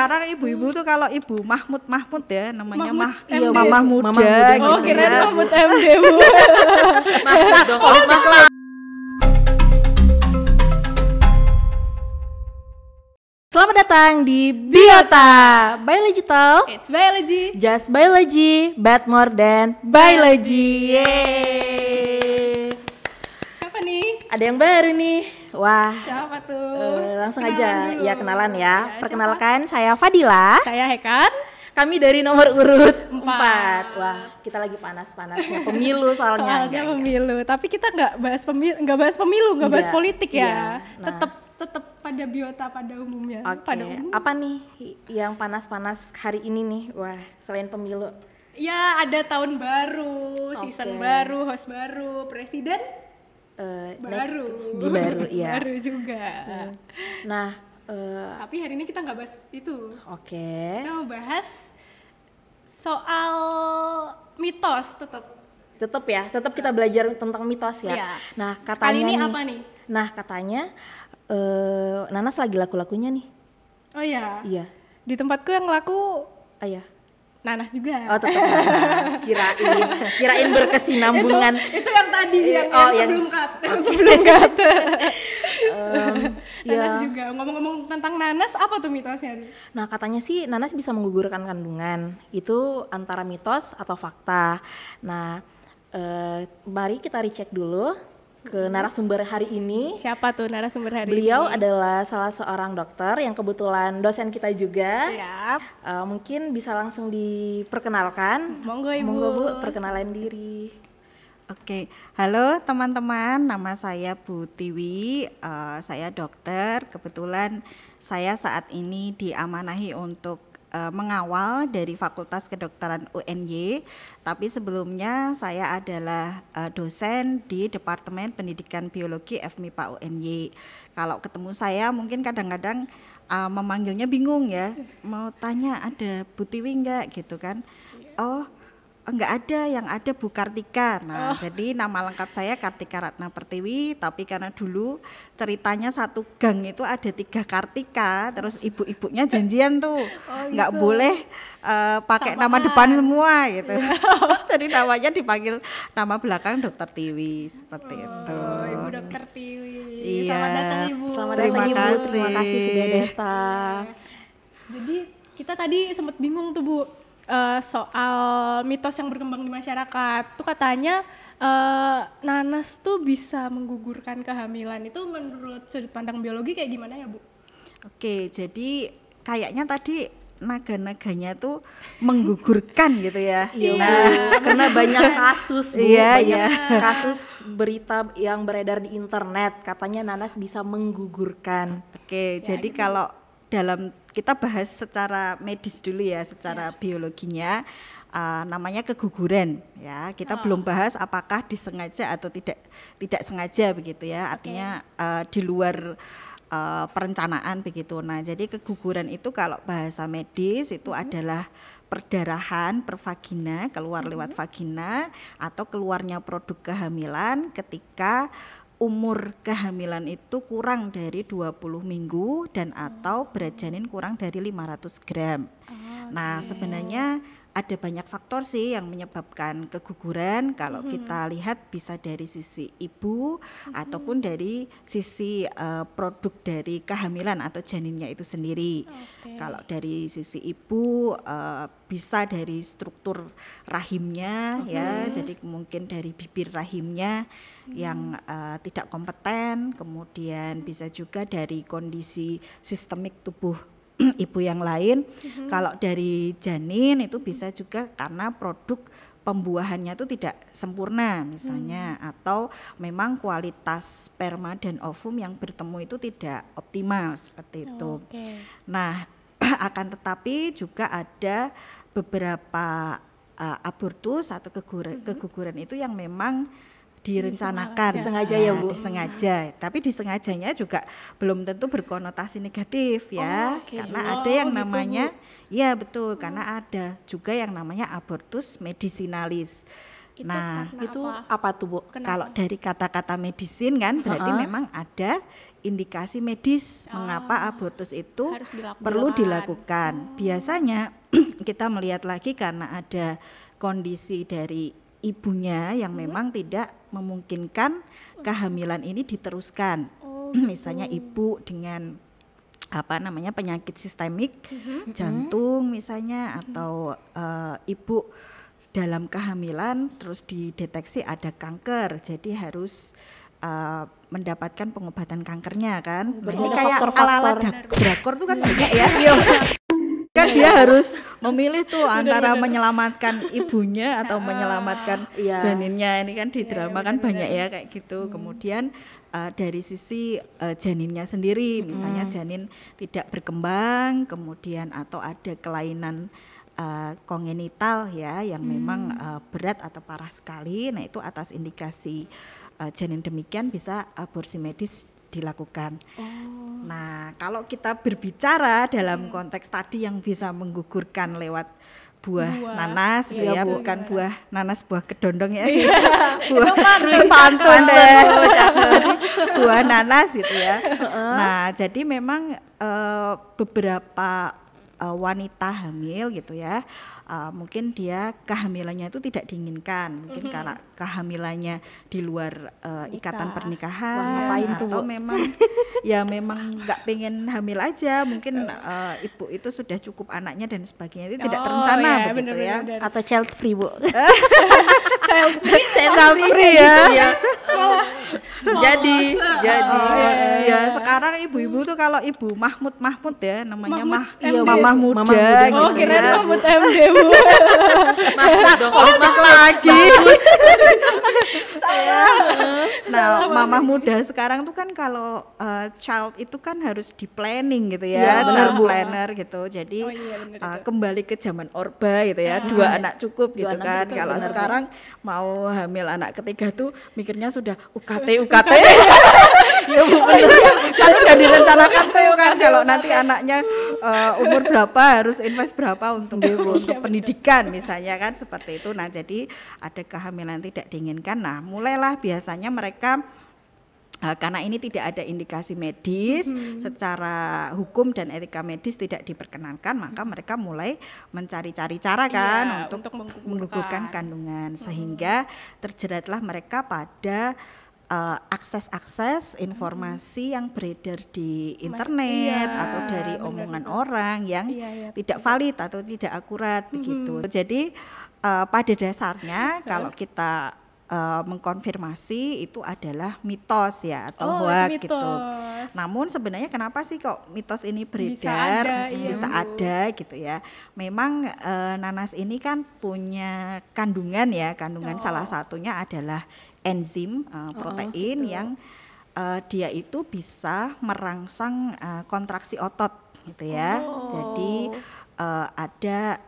sekarang ibu-ibu tuh kalau ibu Mahmud ya namanya Iya, Mamah Muda gitu Oh, kirain ya. Mahmud MD, Bu. Mahmud dong, politik lah. Selamat datang di Biota Biology Talk. It's biology. Just biology, but more than biology. Yeay. Siapa nih? Ada yang baru nih. Wah, Siapa tuh? langsung Kenalan aja. dulu. Ya kenalan ya. Ya, Perkenalkan saya Fadila. Saya Hekan. Kami dari nomor urut 4. Empat. Wah, kita lagi panas-panasnya pemilu soalnya. Soalnya pemilu. Tapi kita nggak bahas pemilu, nggak bahas Enggak. politik Iya. ya. Nah. Tetap pada biota pada umumnya. Oke, Pada umum. apa nih yang panas-panas hari ini nih? Wah, selain pemilu. Ya ada tahun baru, season Oke. baru, host baru, presiden Next baru. di baru ya. Baru juga. Nah, Tapi hari ini kita nggak bahas itu. oke. Kita mau bahas soal mitos Tetap kita belajar tentang mitos ya. Iya. Nah, katanya Kali ini nih, apa nih? Nah, katanya Nanas lagi laku-lakunya nih. Oh ya, Iya. di tempatku yang laku Ayah. Nanas juga. Oh, tetap Nanas. Kirain berkesinambungan. itu yang tadi yang yang- sebelum cut, sebelum cut. Ya. Nanas juga. Ngomong-ngomong tentang nanas, apa tuh mitosnya? Nah, katanya sih nanas bisa menggugurkan kandungan. Itu antara mitos atau fakta. Nah, mari kita recheck dulu ke narasumber hari ini. Siapa tuh narasumber hari Beliau ini? adalah salah seorang dokter yang kebetulan dosen kita juga. Siap. Mungkin bisa langsung diperkenalkan. Monggo, Ibu. Monggo Bu, perkenalan diri. Oke, halo teman-teman, nama saya Bu Tiwi, saya dokter. Kebetulan saya saat ini diamanahi untuk mengawal dari Fakultas Kedokteran UNY, tapi sebelumnya saya adalah dosen di Departemen Pendidikan Biologi FMIPA UNY. Kalau ketemu saya mungkin kadang-kadang memanggilnya bingung ya, mau tanya ada Bu Tiwi enggak gitu kan. Oh, enggak ada, yang ada Bu Kartika. Nah, jadi nama lengkap saya Kartika Ratna Pertiwi, tapi karena dulu ceritanya satu gang itu ada 3 Kartika, terus ibu-ibunya janjian tuh enggak gitu. boleh pakai nama Samaan. depan semua gitu. Jadi namanya dipanggil nama belakang Dokter Tiwi seperti itu. Oh, Ibu Dokter Tiwi. Iya. Selamat datang Ibu. Selamat Terima datang Ibu. kasih. Terima kasih sudah datang. Jadi kita tadi sempat bingung tuh Bu, soal mitos yang berkembang di masyarakat. Tuh katanya nanas tuh bisa menggugurkan kehamilan. Itu menurut sudut pandang biologi kayak gimana ya Bu? Oke, jadi kayaknya tadi naga-naganya tuh menggugurkan gitu ya. Iya, Bu. Karena banyak kasus, Bu. Iya, banyak iya. kasus berita yang beredar di internet. Katanya nanas bisa menggugurkan. Oke, jadi kalau dalam kita bahas secara medis dulu ya, secara biologinya namanya keguguran ya. Kita belum bahas apakah disengaja atau tidak sengaja begitu ya. Artinya di luar perencanaan begitu. Nah, jadi keguguran itu kalau bahasa medis itu adalah perdarahan per vagina, keluar lewat vagina atau keluarnya produk kehamilan ketika umur kehamilan itu kurang dari 20 minggu dan atau berat janin kurang dari 500 gram. Nah, sebenarnya ada banyak faktor sih yang menyebabkan keguguran. Kalau kita lihat bisa dari sisi ibu ataupun dari sisi produk dari kehamilan atau janinnya itu sendiri. Kalau dari sisi ibu bisa dari struktur rahimnya ya, jadi mungkin dari bibir rahimnya yang tidak kompeten, kemudian bisa juga dari kondisi sistemik tubuh ibu yang lain. Kalau dari janin itu bisa juga karena produk pembuahannya itu tidak sempurna misalnya, atau memang kualitas sperma dan ovum yang bertemu itu tidak optimal seperti itu. Nah, akan tetapi juga ada beberapa abortus atau keguguran itu yang memang direncanakan, Disengaja ya, Bu? disengaja. Tapi disengajanya juga belum tentu berkonotasi negatif ya, karena ada yang gitu, namanya, ya betul, karena ada juga yang namanya abortus medicinalis. Nah, Itu apa tuh Bu? kalau dari kata-kata medisin kan berarti memang ada indikasi medis mengapa abortus itu Harus dilakukan. perlu dilakukan. Biasanya kita melihat lagi karena ada kondisi dari ibunya yang memang tidak memungkinkan kehamilan ini diteruskan. Misalnya ibu dengan penyakit sistemik, jantung misalnya, atau ibu dalam kehamilan terus dideteksi ada kanker, jadi harus mendapatkan pengobatan kankernya kan. Ini kayak ala-ala drakor tuh kan banyak ya. Kan dia harus memilih tuh antara menyelamatkan ibunya atau menyelamatkan janinnya. Ini kan di drama kan banyak ya kayak gitu. Kemudian dari sisi janinnya sendiri, misalnya janin tidak berkembang, kemudian atau ada kelainan kongenital ya yang memang berat atau parah sekali. Nah itu atas indikasi janin demikian bisa aborsi medis dilakukan. Nah, kalau kita berbicara dalam konteks tadi yang bisa menggugurkan lewat buah nanas gitu ya, bukan buah nanas buah kedondong ya. Buah pantun deh. Buah nanas gitu ya. Nah, jadi memang beberapa wanita hamil gitu ya, mungkin dia kehamilannya itu tidak diinginkan, mungkin karena kehamilannya di luar ikatan pernikahan, atau memang ya memang nggak pengen hamil aja, mungkin ibu itu sudah cukup anaknya dan sebagainya, itu tidak terencana begitu ya, atau child free Bu. child free ya. Jadi ya sekarang ibu-ibu tuh kalau ibu Mahmud ya namanya Mama Muda gitu kirain ya. Mahmud MD Bu. Politik lagi. Nah, Mama Muda sekarang tuh kan kalau child itu kan harus di planning gitu ya, child planner gitu. Jadi kembali ke zaman Orba gitu ya, 2 anak cukup gitu kan. Kalau sekarang mau hamil anak ketiga tuh mikirnya sudah UKT. Ya Bu, kan udah direncanakan tuh kan kalau nanti anaknya umur berapa harus invest berapa untuk pendidikan misalnya kan seperti itu. Nah, jadi ada kehamilan tidak diinginkan. Nah, mulailah biasanya mereka karena ini tidak ada indikasi medis, secara hukum dan etika medis tidak diperkenankan, maka mereka mulai mencari-cari cara kan untuk menggugurkan kandungan, sehingga terjeratlah mereka pada akses informasi yang beredar di internet atau dari omongan orang yang tidak valid atau tidak akurat begitu. Jadi pada dasarnya kalau kita mengkonfirmasi itu adalah mitos ya atau hoax gitu. Namun sebenarnya kenapa sih kok mitos ini beredar, bisa ada gitu ya. Memang nanas ini kan punya kandungan ya, salah satunya adalah enzim protein yang dia itu bisa merangsang kontraksi otot gitu ya. Jadi ada,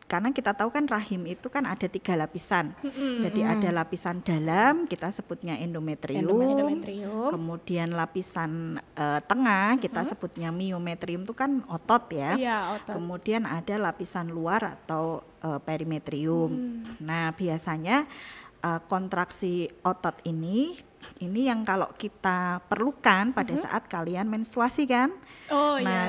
karena kita tahu kan rahim itu kan ada 3 lapisan. Jadi ada lapisan dalam, kita sebutnya endometrium. Kemudian lapisan tengah, kita sebutnya myometrium, itu kan otot ya. Kemudian ada lapisan luar atau perimetrium. Nah, biasanya kontraksi otot ini yang kalau kita perlukan pada saat kalian menstruasi kan.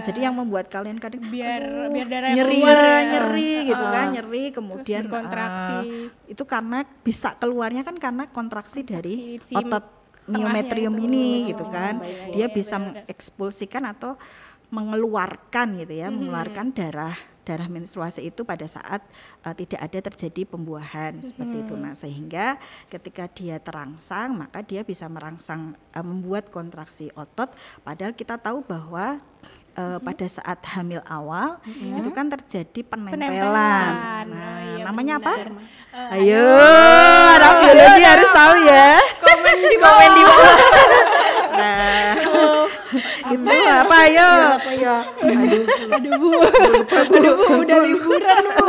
Jadi yang membuat kalian kadang biar darah nyeri gitu kan, nyeri, kemudian kontraksi. Itu karena bisa keluarnya kan karena kontraksi dari otot myometrium ini gitu kan. Dia bisa mengekspulsikan atau mengeluarkan gitu ya, mengeluarkan darah menstruasi itu pada saat tidak ada terjadi pembuahan seperti itu. Nah, sehingga ketika dia terangsang maka dia bisa merangsang membuat kontraksi otot, padahal kita tahu bahwa pada saat hamil awal itu kan terjadi penempelan. Nah, namanya apa? Ayo, anak biologi harus tahu ya. Komen di bawah. Nah, itu apa ayo? Aduh Bu, udah liburan Bu.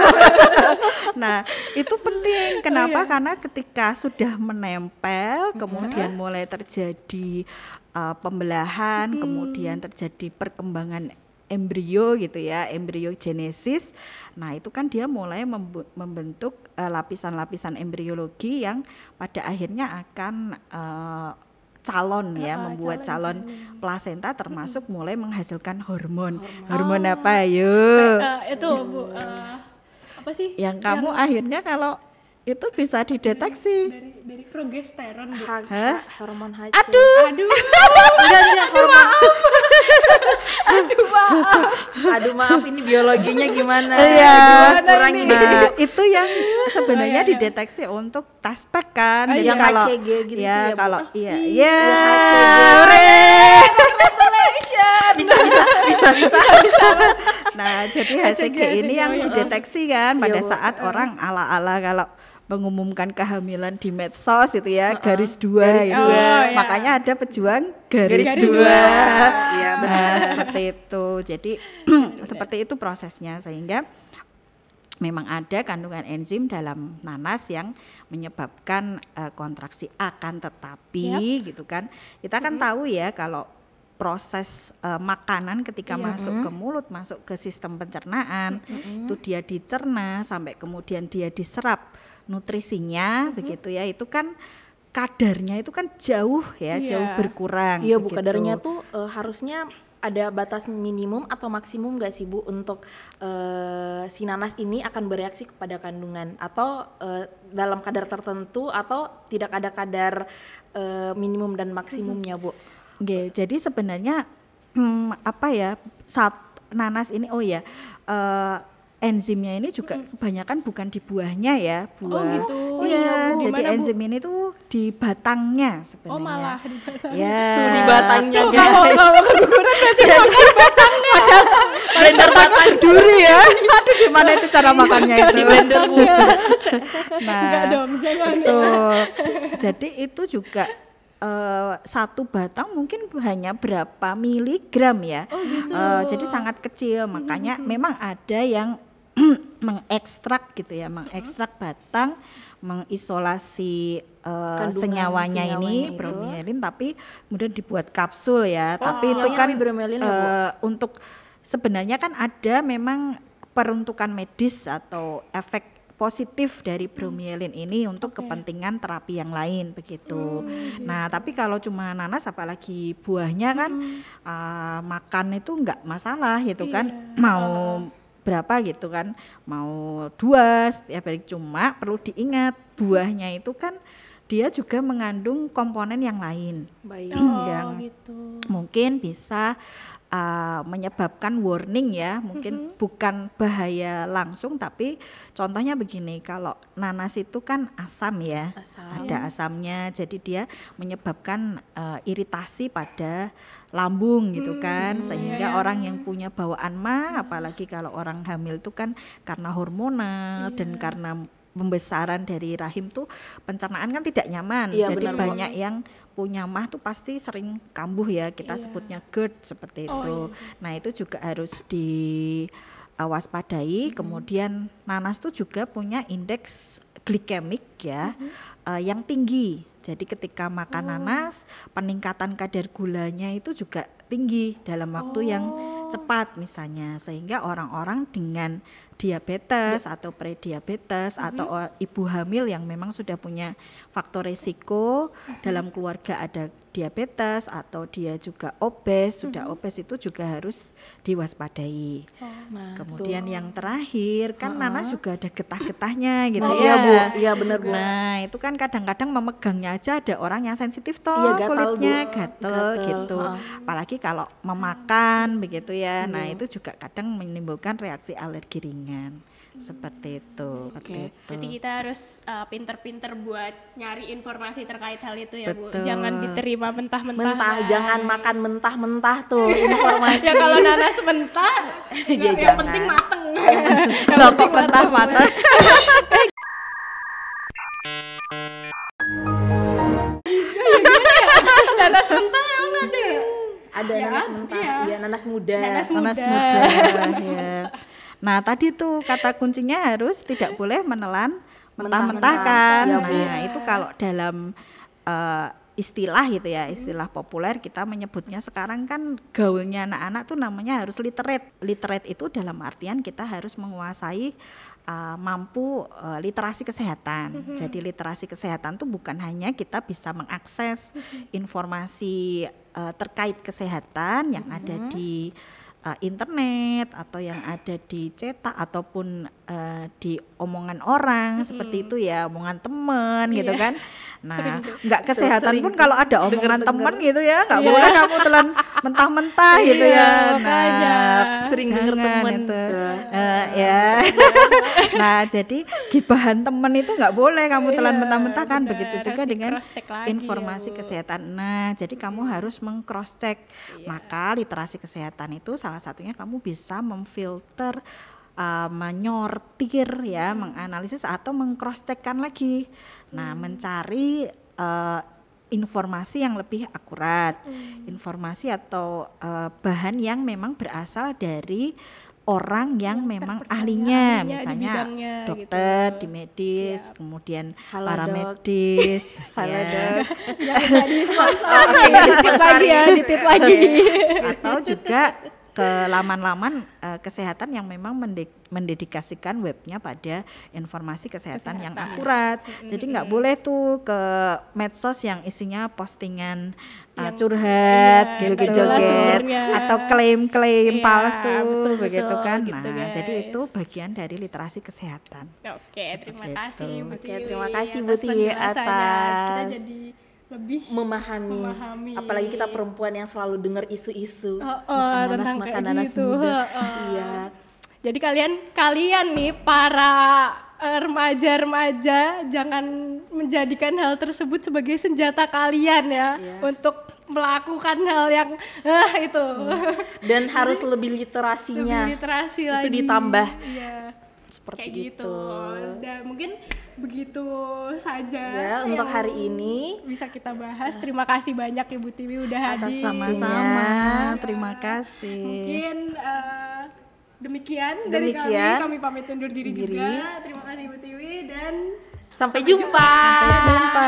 Nah, itu penting. Kenapa? Karena ketika sudah menempel, kemudian mulai terjadi pembelahan, kemudian terjadi perkembangan embrio gitu ya, embriogenesis. Nah, itu kan dia mulai membentuk lapisan-lapisan embriologi yang pada akhirnya akan calon ya, membuat calon plasenta termasuk mulai menghasilkan hormon. Hormon apa? Ayo. Itu Bu, apa sih? Yang kamu akhirnya kalau itu bisa dideteksi. Dari progesteron Bu. Hormon HC. Aduh. Enggak hormon. Aduh maaf ini biologinya gimana? Iya. Kurang ini. Nah, itu yang sebenarnya dideteksi untuk taspek kan. Jadi yang kalau HCG gitu ya, ya, Bu? kalau iya. Bisa. Nah, jadi HCG ini yang dideteksi kan pada saat orang ala-ala kalau mengumumkan kehamilan di medsos itu ya, garis 2 gitu. dua. Makanya ada pejuang garis 2. Iya Nah, seperti itu. Jadi seperti itu prosesnya, sehingga memang ada kandungan enzim dalam nanas yang menyebabkan kontraksi, akan tetapi gitu kan. Kita kan tahu ya kalau proses makanan ketika masuk ke mulut, masuk ke sistem pencernaan, itu dia dicerna sampai kemudian dia diserap nutrisinya begitu ya, itu kan kadarnya itu kan jauh ya, jauh berkurang. Iya Bu, begitu. kadarnya tuh harusnya ada batas minimum atau maksimum nggak sih Bu untuk si nanas ini akan bereaksi kepada kandungan, atau dalam kadar tertentu, atau tidak ada kadar minimum dan maksimumnya Bu? Oke, jadi sebenarnya apa ya, nanas ini enzimnya ini juga kebanyakan bukan di buahnya ya, buah. Oh gitu. Iya, Bu, jadi gimana, Bu? enzim ini tuh di batangnya sebenarnya. Oh malah di batang. Ya. Di batangnya Tuh, kalau keguguran berarti makan batangnya. Blender batang Duri ya. Aduh, gimana itu cara makannya itu? di blender Bu. Nah, Enggak dong, jangan. betul. Jadi itu juga satu batang mungkin hanya berapa miligram ya. Oh gitu. Jadi sangat kecil, makanya memang ada yang mengekstrak gitu ya, mengekstrak batang, mengisolasi senyawanya ini itu. bromelin, tapi kemudian dibuat kapsul ya. Oh, Tapi itu senyawanya kan tapi bromelin ya, Bu? untuk sebenarnya kan ada memang peruntukan medis atau efek positif dari bromelin ini untuk kepentingan terapi yang lain begitu. Nah, tapi kalau cuma nanas apalagi buahnya kan makan itu enggak masalah gitu kan. Mau berapa gitu kan, mau 2 setiap hari, cuma perlu diingat buahnya itu kan dia juga mengandung komponen yang lain. Baik. yang gitu. mungkin bisa menyebabkan warning ya, mungkin bukan bahaya langsung, tapi contohnya begini, kalau nanas itu kan asam ya, ada asamnya, jadi dia menyebabkan iritasi pada lambung gitu kan, sehingga orang yang punya bawaan mah, apalagi kalau orang hamil itu kan karena hormonal dan karena pembesaran dari rahim tuh pencernaan kan tidak nyaman. Iya, Jadi benar, banyak yang punya mah tuh pasti sering kambuh ya, kita sebutnya GERD seperti itu. Nah, itu juga harus diwaspadai. Kemudian nanas tuh juga punya indeks glikemik ya, yang tinggi. Jadi ketika makan nanas, peningkatan kadar gulanya itu juga tinggi dalam waktu yang cepat misalnya, sehingga orang-orang dengan diabetes atau prediabetes atau ibu hamil yang memang sudah punya faktor risiko dalam keluarga, ada diabetes atau dia juga obes, sudah obes, itu juga harus diwaspadai. Nah, Kemudian yang terakhir kan nanas juga ada getah-getahnya gitu Nah, ya. iya Bu, iya benar Bu. Nah, itu kan kadang-kadang memegangnya aja ada orang yang sensitif toh, Iya, gatal, kulitnya Bu. gatel gitu. Apalagi kalau memakan begitu ya. Nah, itu juga kadang menimbulkan reaksi alergi ringan. Seperti itu. Seperti itu. Berarti kita harus pinter-pinter buat nyari informasi terkait hal itu ya Bu. Betul. Jangan diterima mentah-mentah. Mentah, guys. jangan makan mentah-mentah tuh informasi. Ya kalau nanas mentah, Ya, yang jangan. penting mateng. Loh, kok mentah-matah. Nanas mentah emang ada ya? Ada Ya, nanas mentah, iya. iya nanas muda. Nanas Nanas muda ya. Nah, tadi tuh kata kuncinya harus tidak boleh menelan mentah-mentah Mentah-mentah, kan. ya, Bu. Nah, itu kalau dalam istilah gitu ya, istilah populer kita menyebutnya sekarang kan gaulnya anak-anak tuh namanya harus literate. Literate itu dalam artian kita harus menguasai mampu literasi kesehatan. Jadi literasi kesehatan tuh bukan hanya kita bisa mengakses informasi terkait kesehatan yang ada di internet atau yang ada di cetak ataupun di omongan orang seperti itu ya, omongan teman gitu kan. Nah, nggak kesehatan pun kalau ada omongan teman gitu ya, nggak boleh kamu telan mentah-mentah gitu ya. Nah, sering denger teman itu. Ya. Nah, jadi gibahan teman itu nggak boleh kamu telan mentah-mentah kan. Begitu juga dengan informasi kesehatan. Nah, jadi kamu harus meng-cross check. Maka literasi kesehatan itu salah satunya kamu bisa memfilter, menyortir ya, menganalisis atau meng-cross check-kan lagi. Nah, mencari informasi yang lebih akurat, informasi atau bahan yang memang berasal dari orang yang memang ahlinya, misalnya dokter gitu. di medis, kemudian Halo, para Dok. medis. Halo, ya. Dok. Jangan jadi sponsor. Ditit lagi ya, ditit lagi. Atau juga ke laman-laman kesehatan yang memang mendedikasikan webnya pada informasi kesehatan yang akurat. Jadi nggak boleh tuh ke medsos yang isinya postingan curhat, joget-joget, atau klaim-klaim palsu, betul, begitu kan. gitu, Nah, guys. jadi itu bagian dari literasi kesehatan. Oke, terima Seperti kasih itu. Bu Oke, Tiwi. terima kasih Bu atas Tiwi penjelasannya. Kita atas jadi lebih memahami. Apalagi kita perempuan yang selalu dengar isu-isu tentang makan kayak nanas gitu. muda. Iya. Jadi kalian nih para remaja-remaja jangan menjadikan hal tersebut sebagai senjata kalian ya, untuk melakukan hal yang itu. Dan harus lebih literasinya. Lebih literasi itu lagi. ditambah. Iya. Seperti Kayak itu. gitu. Dan mungkin begitu saja Ya, untuk yang hari ini bisa kita bahas. Terima kasih banyak Ibu Tiwi udah Atas hadir. Sama-sama, terima kasih. Mungkin demikian dari kami pamit undur diri juga. Terima kasih Ibu Tiwi dan Sampai jumpa. Sampai jumpa.